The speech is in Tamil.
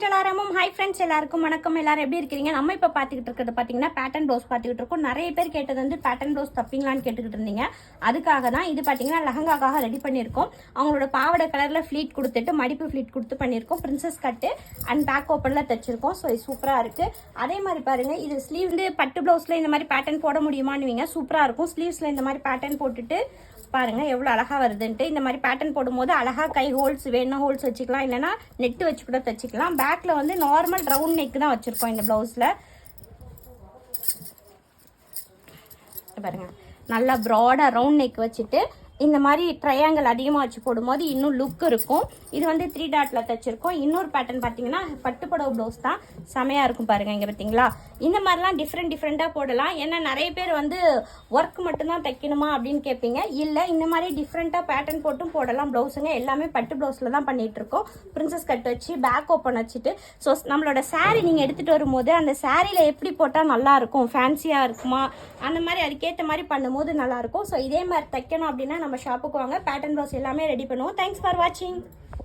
எல்லாரும் ஹாய் ஃப்ரெண்ட்ஸ் எல்லாருக்கும் வணக்கம். எல்லாரும் எப்படி இருக்கீங்க? நம்ம இப்போ பார்த்துக்கிட்டு இருக்கிறது பார்த்தீங்கன்னா பேட்டர்ன் ப்ளவுஸ் பார்த்துக்கிட்டு இருக்கோம். நிறைய பேர் கேட்டது வந்து பேட்டர்ன் ப்ளவுஸ் தப்பிங்களான்னு கேட்டுக்கிட்டு இருந்தீங்க. அதுக்காக தான் இது பார்த்தீங்கன்னா லெஹங்காக்காக ரெடி பண்ணியிருக்கோம். அவங்களோட பாவாடை கலரில் ஃப்ளீட் கொடுத்துட்டு மடிப்பு ஃப்ளீட் கொடுத்து பண்ணியிருக்கோம். பிரின்சஸ் கட்டு அண்ட் பேக் ஓப்பனில் தைச்சிருக்கோம். ஸோ இது சூப்பராக இருக்குது. அதே மாதிரி பாருங்கள், இது ஸ்லீவ் வந்து பட்டு ப்ளவுஸில் இந்த மாதிரி பேட்டர்ன் போட முடியுமான்னு சூப்பராக இருக்கும். ஸ்லீவ்ஸில் இந்த மாதிரி பேட்டர்ன் போட்டுட்டு பாருங்க எவ்வளோ அழகாக வருதுன்ட்டு. இந்த மாதிரி பேட்டர்ன் போடும்போது அழகாக கை ஹோல்ஸ் வேணும்னா ஹோல்ஸ் வச்சுக்கலாம், இல்லைனா நெட்டு வச்சு கூட தைச்சிக்கலாம். பேக்கில் வந்து நார்மல் ரவுண்ட் நெக் தான் வச்சுருக்கோம் இந்த ப்ளவுஸில். பாருங்க நல்லா ப்ராடாக ரவுண்ட் நெக் வச்சுட்டு இந்த மாதிரி ட்ரையாங்கிள் அதிகமாக வச்சு போடும்போது இன்னும் லுக் இருக்கும். இது வந்து 3 டாட்டில் தைச்சிருக்கோம். இன்னொரு பேட்டர்ன் பார்த்தீங்கன்னா பட்டுப்படவு ப்ளவுஸ் தான், செமையாக இருக்கும் பாருங்கள். இங்கே பார்த்தீங்களா, இந்த மாதிரிலாம் டிஃப்ரெண்ட்டாக போடலாம். ஏன்னா நிறைய பேர் வந்து ஒர்க் மட்டும்தான் தைக்கணுமா அப்படின்னு கேட்பீங்க. இல்லை, இந்த மாதிரி டிஃப்ரெண்ட்டாக பேட்டர்ன் போட்டும் போடலாம். ப்ளவுஸுங்க எல்லாமே பட்டு ப்ளவுஸில் தான் பண்ணிகிட்ருக்கோம். பிரின்சஸ் கட் வச்சு பேக் ஓப்பன் வச்சுட்டு. ஸோ நம்மளோட சாரீ நீங்கள் எடுத்துகிட்டு வரும்போது அந்த சாரியில் எப்படி போட்டால் நல்லாயிருக்கும், ஃபேன்சியாக இருக்குமா, அந்த மாதிரி அதுக்கேற்ற மாதிரி பண்ணும்போது நல்லாயிருக்கும். ஸோ இதே மாதிரி தைக்கணும் அப்படின்னா நம்ம ஷாப்புக்கு வாங்க. பேட்டர்ன் ப்ளவுஸ் எல்லாமே ரெடி பண்ணுவோம். தேங்க்ஸ் ஃபார் வாட்சிங்.